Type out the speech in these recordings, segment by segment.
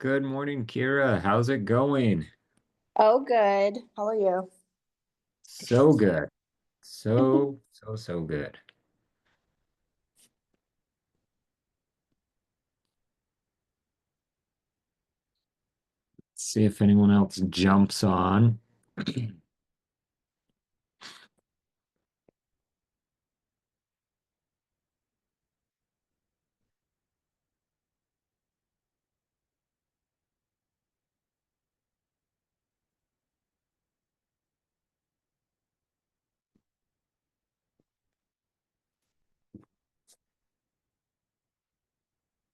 Good morning, Kira. How's it going? Oh, good. How are you? So good. So good. See if anyone else jumps on.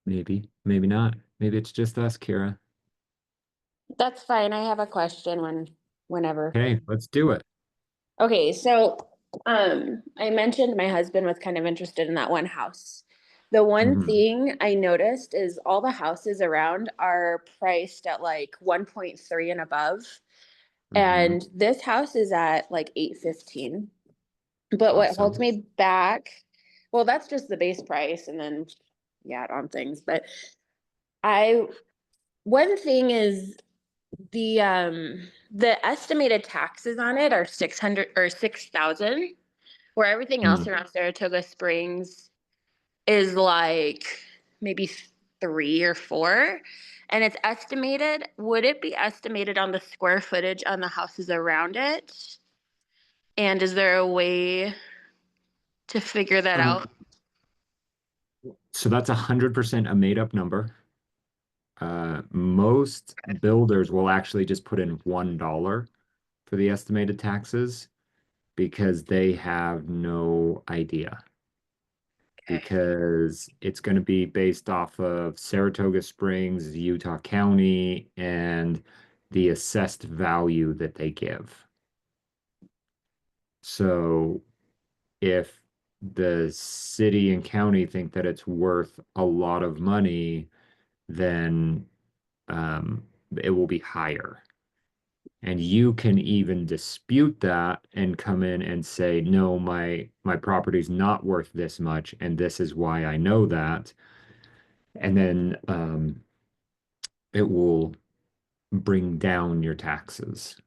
Maybe, maybe not. Maybe it's just us, Kira. That's fine. I have a question whenever. Okay, let's do it. Okay, so I mentioned my husband was kind of interested in that one house. The one Hmm. thing I noticed is all the houses around are priced at like 1.3 and above. Hmm. And this house is at like 815. But what holds Awesome. me back, well, that's just the base price and then yeah, on things. But I one thing is the estimated taxes on it are 600 or 6,000, where everything else Mm. around Saratoga Springs is like maybe 3 or 4. And it's estimated, would it be estimated on the square footage on the houses around it? And is there a way to figure that Uh, out? so that's 100% a made-up number. Most builders will actually just put in $1 for the estimated taxes because they have no idea. Okay. Because it's going to be based off of Saratoga Springs, Utah County, and the assessed value that they give. So if the city and county think that it's worth a lot of money, then um, it will be higher. And you can even dispute that and come in and say, no, my property's not worth this much, and this is why I know that. And then it will bring down your taxes.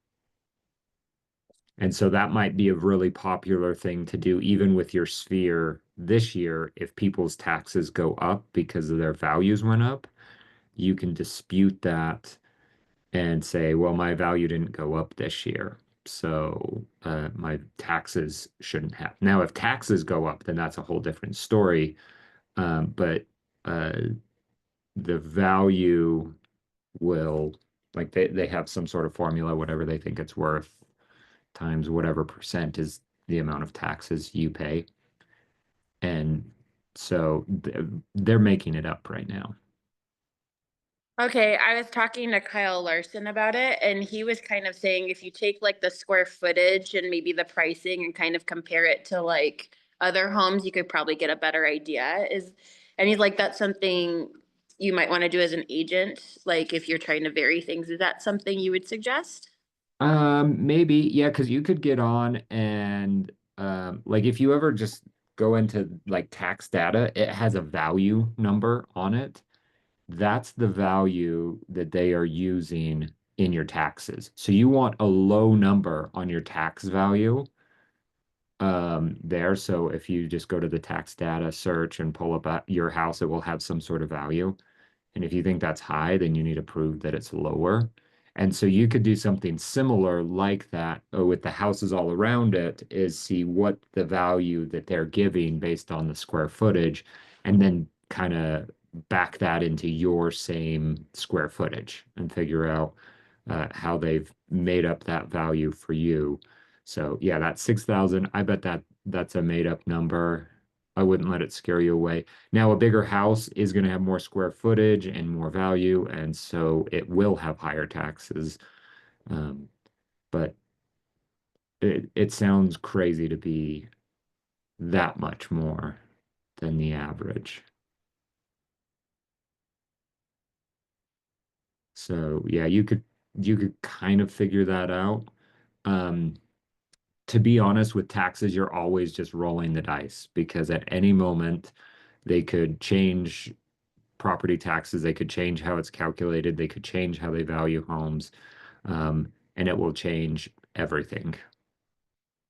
And so that might be a really popular thing to do, even with your sphere this year. If people's taxes go up because of their values went up, you can dispute that and say, well, my value didn't go up this year. So my taxes shouldn't have. Now, if taxes go up, then that's a whole different story. But uh, the value will like they have some sort of formula, whatever they think it's worth times whatever percent is the amount of taxes you pay. And so they're making it up right now. Okay, I was talking to Kyle Larson about it, and he was kind of saying if you take like the square footage and maybe the pricing and kind of compare it to like other homes, you could probably get a better idea. And he's like, that's something you might want to do as an agent, like if you're trying to vary things. Is that something you would suggest? Maybe, yeah, because you could get on and like if you ever just go into like tax data, it has a value number on it. That's the value that they are using in your taxes. So you want a low number on your tax value there. So if you just go to the tax data search and pull up your house, it will have some sort of value. And if you think that's high, then you need to prove that it's lower. And so you could do something similar like that with the houses all around it, is see what the value that they're giving based on the square footage, and then kind of back that into your same square footage and figure out how they've made up that value for you. So yeah, that 6,000, I bet that's a made up number. I wouldn't let it scare you away. Now, a bigger house is going to have more square footage and more value, and so it will have higher taxes. Um, but it sounds crazy to be that much more than the average. So yeah, you could kind of figure that out. Um, to be honest, with taxes, you're always just rolling the dice because at any moment they could change property taxes. They could change how it's calculated. They could change how they value homes. And it will change everything.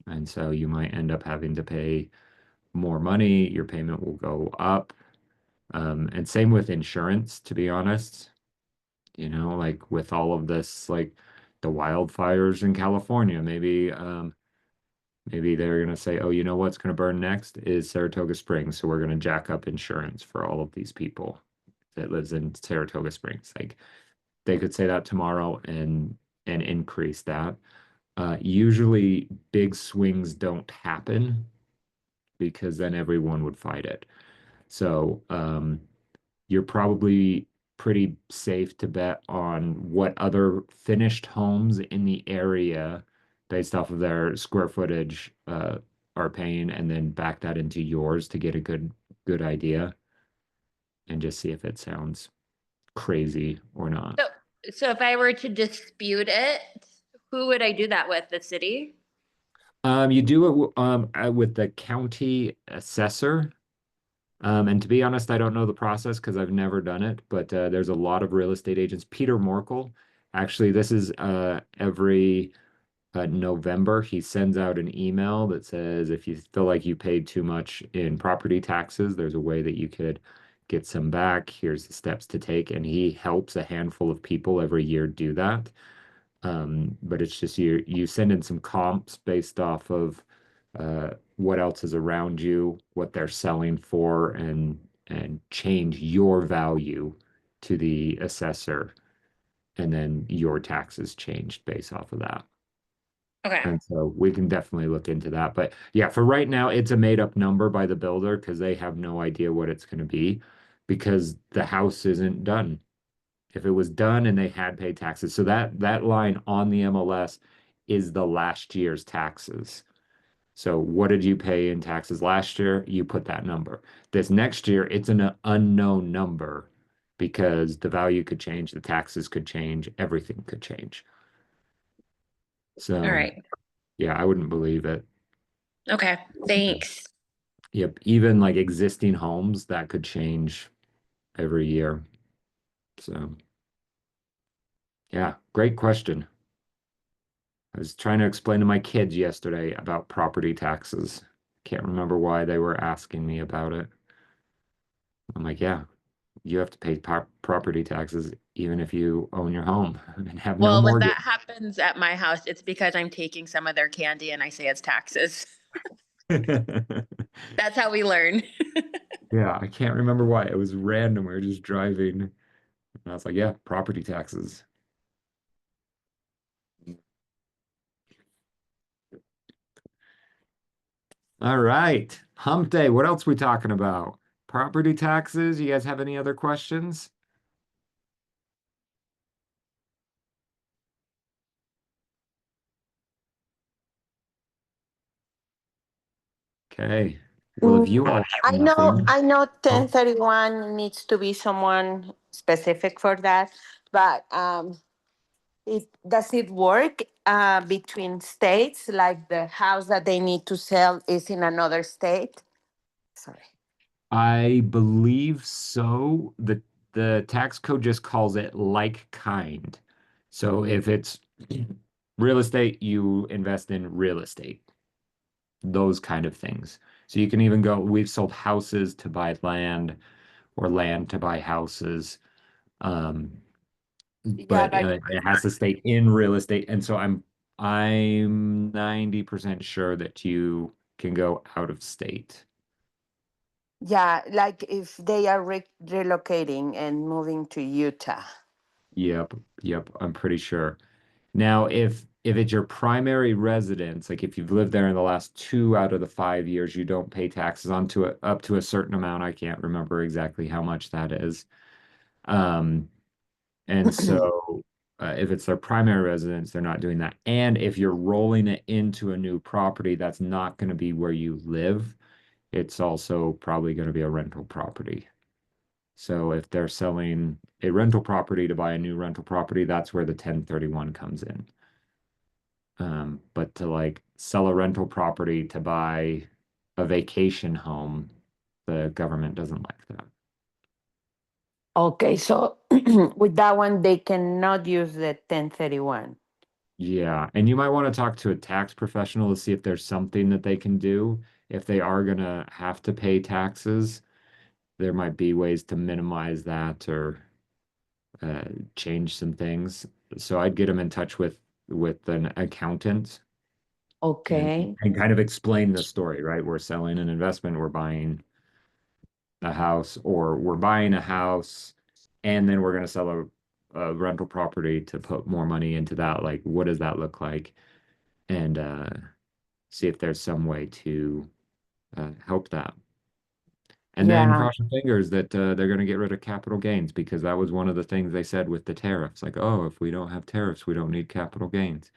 And so you might end up having to pay more money. Your payment will go up. And same with insurance, to be honest. Like with all of this, like the wildfires in California, maybe they're gonna say, oh, you know what's gonna burn next is Saratoga Springs, so we're gonna jack up insurance for all of these people that lives in Saratoga Springs. Like they could say that tomorrow and increase that. Usually big swings don't happen because then everyone would fight it. So you're probably pretty safe to bet on what other finished homes in the area based off of their square footage are paying, and then back that into yours to get a good idea and just see if it sounds crazy or not. So, so if I were to dispute it, who would I do that with? The city? You do it with the county assessor. And to be honest, I don't know the process because I've never done it, but there's a lot of real estate agents. Peter Morkel, actually, this is every November, he sends out an email that says if you feel like you paid too much in property taxes, there's a way that you could get some back. Here's the steps to take. And he helps a handful of people every year do that. But it's just you send in some comps based off of what else is around you, what they're selling for, and change your value to the assessor, and then your taxes changed based off of that. Okay. And so we can definitely look into that. But yeah, for right now, it's a made up number by the builder because they have no idea what it's going to be because the house isn't done. If it was done and they had paid taxes, so that line on the MLS is the last year's taxes. So what did you pay in taxes last year? You put that number. This next year, it's an unknown number because the value could change, the taxes could change, everything could change. All So right. yeah, I wouldn't believe it. Okay. Thanks. Yep, even like existing homes that could change every year. So yeah, great question. I was trying to explain to my kids yesterday about property taxes. Can't remember why they were asking me about it. I'm like, yeah, you have to pay property taxes even if you own your home and have no Well, when mortgage. that happens at my house, it's because I'm taking some of their candy and I say it's taxes. That's how we learn. Yeah, I can't remember why. It was random. We were just driving, and I was like, yeah, property taxes. All right. Hump day. What else we talking about? Property taxes. You guys have any other questions? Okay. Well, if you all have nothing, I know oh, 1031 needs to be someone specific for that, but does it work between states? Like the house that they need to sell is in another state? Sorry. I believe so. The tax code just calls it like kind. So if it's real estate, you invest in real estate, those kind of things. So you can even go, we've sold houses to buy land or land to buy houses. Um, Yeah, but but it has to stay in real estate. And so I'm 90% sure that you can go out of state. yeah, like if they are relocating and moving to Utah. Yep, yep, I'm pretty sure. Now, if it's your primary residence, like if you've lived there in the last 2 out of the 5 years, you don't pay taxes onto it up to a certain amount. I can't remember exactly how much that is. Um, and so if it's their primary residence, they're not doing that. And if you're rolling it into a new property, that's not going to be where you live. It's also probably going to be a rental property. So if they're selling a rental property to buy a new rental property, that's where the 1031 comes in. But to like sell a rental property to buy a vacation home, the government doesn't like that. Okay, so with that one, they cannot use the 1031. Yeah, and you might want to talk to a tax professional to see if there's something that they can do. If they are gonna have to pay taxes, there might be ways to minimize that or uh, change some things. So I'd get them in touch with an accountant Okay. and kind of explain the story, right? We're selling an investment, we're buying a house, or we're buying a house and then we're going to sell a rental property to put more money into that. Like, what does that look like? And see if there's some way to help that. And then Yeah. cross your fingers that they're going to get rid of capital gains because that was one of the things they said with the tariffs. Like, oh, if we don't have tariffs, we don't need capital gains.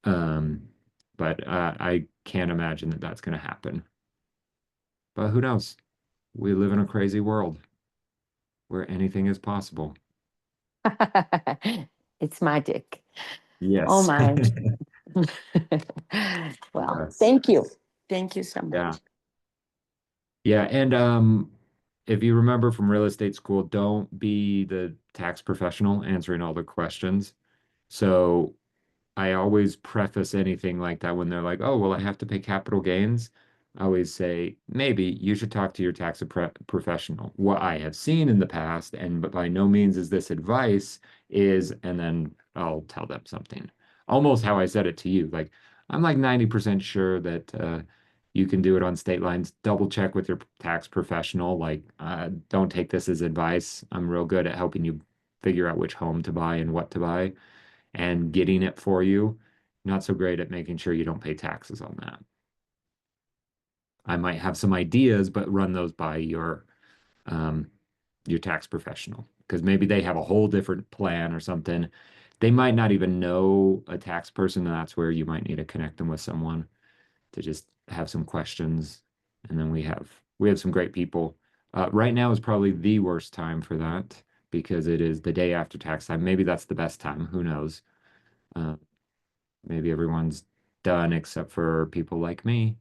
Um, but I can't imagine that that's going to happen. But who knows? We live in a crazy world where anything is possible. It's magic. Oh Yes. my. Well, Yes. thank you. Thank you so Yeah. much. Yeah. And if you remember from real estate school, don't be the tax professional answering all the questions. So I always preface anything like that when they're like, oh, well, I have to pay capital gains. I always say, maybe you should talk to your professional. What I have seen in the past, and but by no means is this advice, is, and then I'll tell them something. Almost how I said it to you. Like, I'm like 90% sure that you can do it on state lines. Double check with your tax professional. Like, don't take this as advice. I'm real good at helping you figure out which home to buy and what to buy and getting it for you. Not so great at making sure you don't pay taxes on that. I might have some ideas, but run those by um, your tax professional because maybe they have a whole different plan or something. They might not even know a tax person, and that's where you might need to connect them with someone to just have some questions. And then we have some great people. Right now is probably the worst time for that because it is the day after tax time. Maybe that's the best time. Who knows? Uh, Maybe everyone's done except for people like me.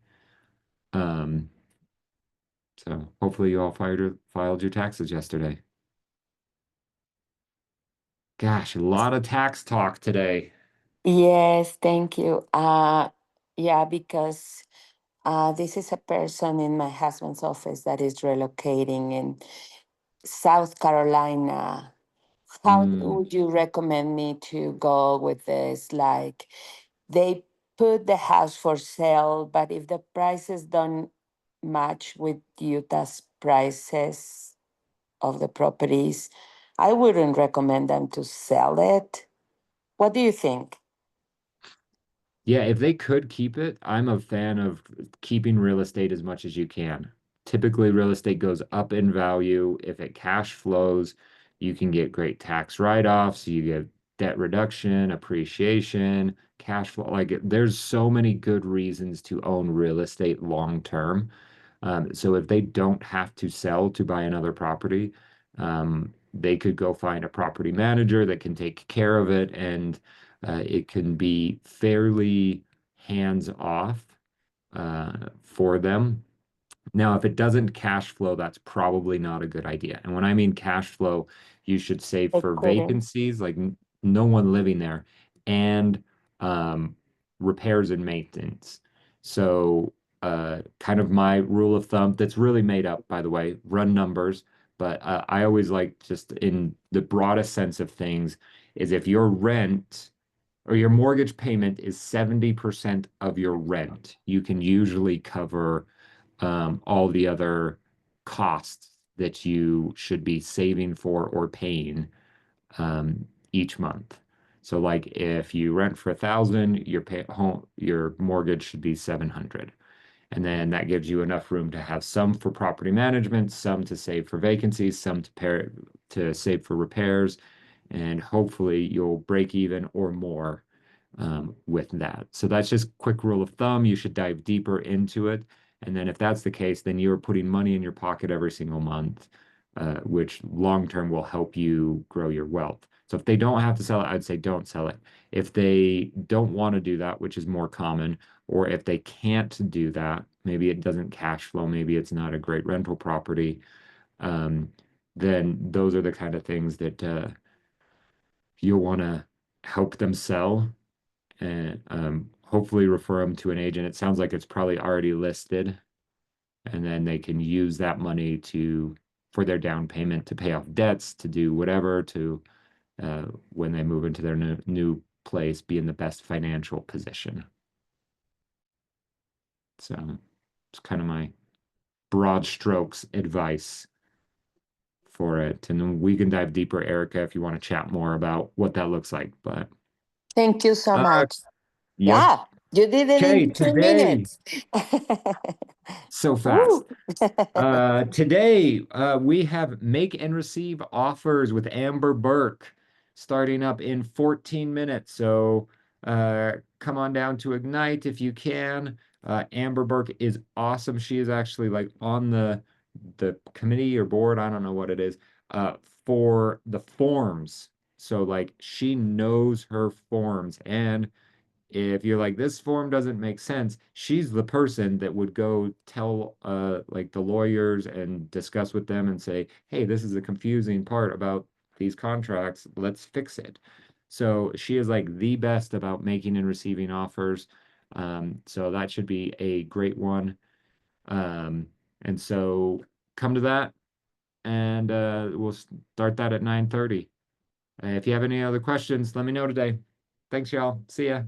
Um, so hopefully you all filed your taxes yesterday. Gosh, a lot of tax talk today. Yes, thank you. Yeah, because this is a person in my husband's office that is relocating in South Carolina. How Mm. would you recommend me to go with this? Like, they put the house for sale, but if the prices don't match with Utah's prices of the properties, I wouldn't recommend them to sell it. What do you think? Yeah, if they could keep it, I'm a fan of keeping real estate as much as you can. Typically, real estate goes up in value. If it cash flows, you can get great tax write-offs, you get debt reduction, appreciation, cash flow. Like there's so many good reasons to own real estate long term. So if they don't have to sell to buy another property, they could go find a property manager that can take care of it and it can be fairly hands off for them. Now, if it doesn't cash flow, that's probably not a good idea. And when I mean cash flow, you should save They for couldn't. vacancies, like no one living there, and um, repairs and maintenance. So, kind of my rule of thumb that's really made up, by the way, run numbers. But I always like just in the broadest sense of things is if your rent or your mortgage payment is 70% of your rent, you can usually cover all the other costs that you should be saving for or paying each month. So like if you rent for 1,000, your mortgage should be 700. And then that gives you enough room to have some for property management, some to save for vacancies, some to save for repairs, and hopefully you'll break even or more with that. So that's just quick rule of thumb. You should dive deeper into it. And then if that's the case, then you're putting money in your pocket every single month, which long term will help you grow your wealth. So if they don't have to sell it, I'd say don't sell it. If they don't want to do that, which is more common, or if they can't do that, maybe it doesn't cash flow, maybe it's not a great rental property, um, then those are the kind of things that you'll want to help them sell and hopefully refer them to an agent. It sounds like it's probably already listed, and then they can use that money to for their down payment to pay off debts, to do whatever, to when they move into their new place, be in the best financial position. So it's kind of my broad strokes advice for it. And then we can dive deeper, Erica, if you want to chat more about what that looks like. But Thank you so uh, much. yeah. Yeah, you did it Okay, in 10 today, minutes. so fast. Woo. Today, we have make and receive offers with Amber Burke starting up in 14 minutes. So come on down to Ignite if you can. Amber Burke is awesome. She is actually like on the committee or board, I don't know what it is, uh, for the forms. So like she knows her forms, and if you're like, this form doesn't make sense, she's the person that would go tell like the lawyers and discuss with them and say, hey, this is a confusing part about these contracts, let's fix it. So she is like the best about making and receiving offers. So that should be a great one. um, and so come to that, and we'll start that at 9:30. If you have any other questions, let me know today. Thanks, y'all. See ya.